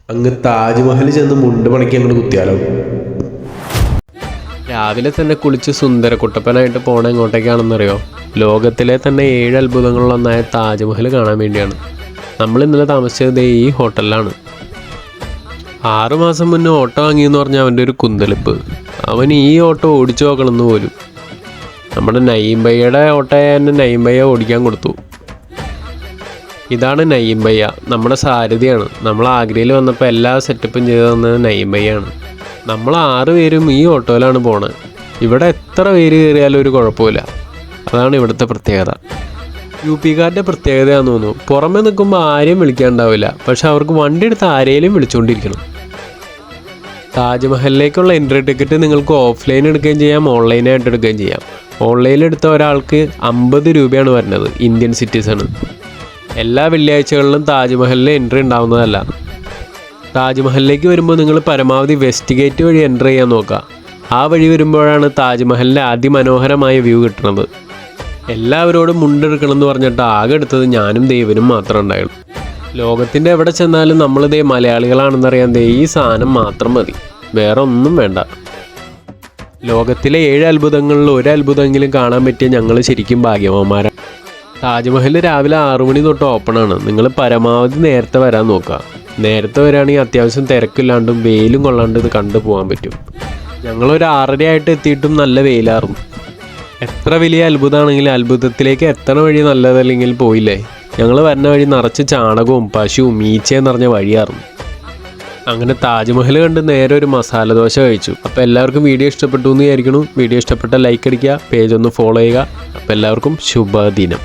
അങ്ങ് താജ്മഹൽ ചെന്ന് മുണ്ട് പണിക്ക് അങ്ങോട്ട് കുത്തിയാലോ? രാവിലെ തന്നെ കുളിച്ച് സുന്ദര കുട്ടപ്പനായിട്ട് പോണ എങ്ങോട്ടേക്കാണെന്നറിയോ? ലോകത്തിലെ തന്നെ 7 അത്ഭുതങ്ങളിലൊന്നായ താജ്മഹൽ കാണാൻ വേണ്ടിയാണ്. നമ്മൾ ഇന്നലെ താമസിച്ചത് ഈ ഹോട്ടലിലാണ്. 6 മാസം മുന്നേ ഓട്ടോ വാങ്ങിയെന്ന് പറഞ്ഞാൽ അവൻ്റെ ഒരു കുന്തളിപ്പ്. അവൻ ഈ ഓട്ടോ ഓടിച്ചു നോക്കണമെന്ന് പോലും. നമ്മുടെ നയീം ഭയ്യയുടെ ഓട്ടോയെ തന്നെ നയീം ഭയ്യ ഓടിക്കാൻ കൊടുത്തു. ഇതാണ് നയീം ഭയ്യ, നമ്മുടെ സാരഥിയാണ്. നമ്മൾ ആഗ്രയിൽ വന്നപ്പോൾ എല്ലാ സെറ്റപ്പും ചെയ്ത് തന്നത് നയീം ഭയ്യാണ്. നമ്മൾ 6 പേരും ഈ ഓട്ടോയിലാണ് പോണത്. ഇവിടെ എത്ര പേര് കയറിയാലും ഒരു കുഴപ്പമില്ല. അതാണ് ഇവിടുത്തെ പ്രത്യേകത. UP-കാരുടെ പ്രത്യേകതയാണെന്ന് തോന്നുന്നു. പുറമെ നിൽക്കുമ്പോൾ ആരെയും വിളിക്കാനുണ്ടാവില്ല, പക്ഷെ അവർക്ക് വണ്ടി എടുത്ത് ആരെയും വിളിച്ചുകൊണ്ടിരിക്കണം. താജ്മഹലിലേക്കുള്ള എൻട്രി ടിക്കറ്റ് നിങ്ങൾക്ക് ഓഫ്ലൈൻ എടുക്കുകയും ചെയ്യാം, ഓൺലൈനായിട്ട് എടുക്കുകയും ചെയ്യാം. ഓൺലൈനിൽ എടുത്ത ഒരാൾക്ക് 50 രൂപയാണ് വരുന്നത്, ഇന്ത്യൻ സിറ്റിസണ്. എല്ലാ വെള്ളിയാഴ്ചകളിലും താജ്മഹലിൽ എൻട്രി ഉണ്ടാവുന്നതല്ല. താജ്മഹലിലേക്ക് വരുമ്പോൾ നിങ്ങൾ പരമാവധി വെസ്റ്റ് ഗേറ്റ് വഴി എൻ്റർ ചെയ്യാൻ നോക്കുക. ആ വഴി വരുമ്പോഴാണ് താജ്മഹലിൻ്റെ അതിമനോഹരമായ വ്യൂ കിട്ടുന്നത്. എല്ലാവരോടും മുണ്ടെടുക്കണമെന്ന് പറഞ്ഞിട്ട് ആകെ എടുത്തത് ഞാനും ദൈവനും മാത്രമേ ഉണ്ടായുള്ളൂ. ലോകത്തിൻ്റെ എവിടെ ചെന്നാലും നമ്മളിതേ മലയാളികളാണെന്നറിയാൻ ഈ സാധനം മാത്രം മതി, വേറെ ഒന്നും വേണ്ട. ലോകത്തിലെ 7 അത്ഭുതങ്ങളിൽ ഒരു അത്ഭുതമെങ്കിലും കാണാൻ പറ്റിയ ഞങ്ങൾ ശരിക്കും ഭാഗ്യവാന്മാരാണ്. താജ്മഹൽ രാവിലെ 6 മണി തൊട്ട് ഓപ്പണാണ്. നിങ്ങൾ പരമാവധി നേരത്തെ വരാൻ നോക്കുക. നേരത്തെ വരികയാണെങ്കിൽ അത്യാവശ്യം തിരക്കില്ലാണ്ടും വെയിലും കൊള്ളാണ്ട് ഇത് കണ്ടു പോകാൻ പറ്റും. ഞങ്ങളൊരു 6:30 ആയിട്ട് എത്തിയിട്ടും നല്ല വെയിലായിരുന്നു. എത്ര വലിയ അത്ഭുതമാണെങ്കിലും അത്ഭുതത്തിലേക്ക് എത്തണ വഴി നല്ലതല്ലെങ്കിൽ പോയില്ലേ. ഞങ്ങൾ വരുന്ന വഴി നിറച്ച് ചാണകവും പശുവും ഈച്ചയും നിറഞ്ഞ വഴിയായിരുന്നു. അങ്ങനെ താജ്മഹൽ കണ്ട് നേരെ ഒരു മസാല ദോശ കഴിച്ചു. അപ്പോൾ എല്ലാവർക്കും വീഡിയോ ഇഷ്ടപ്പെട്ടു എന്ന് വിചാരിക്കുന്നു. വീഡിയോ ഇഷ്ടപ്പെട്ട ലൈക്ക് അടിക്കുക, പേജ് ഒന്ന് ഫോളോ ചെയ്യുക. അപ്പോൾ എല്ലാവർക്കും ശുഭദിനം.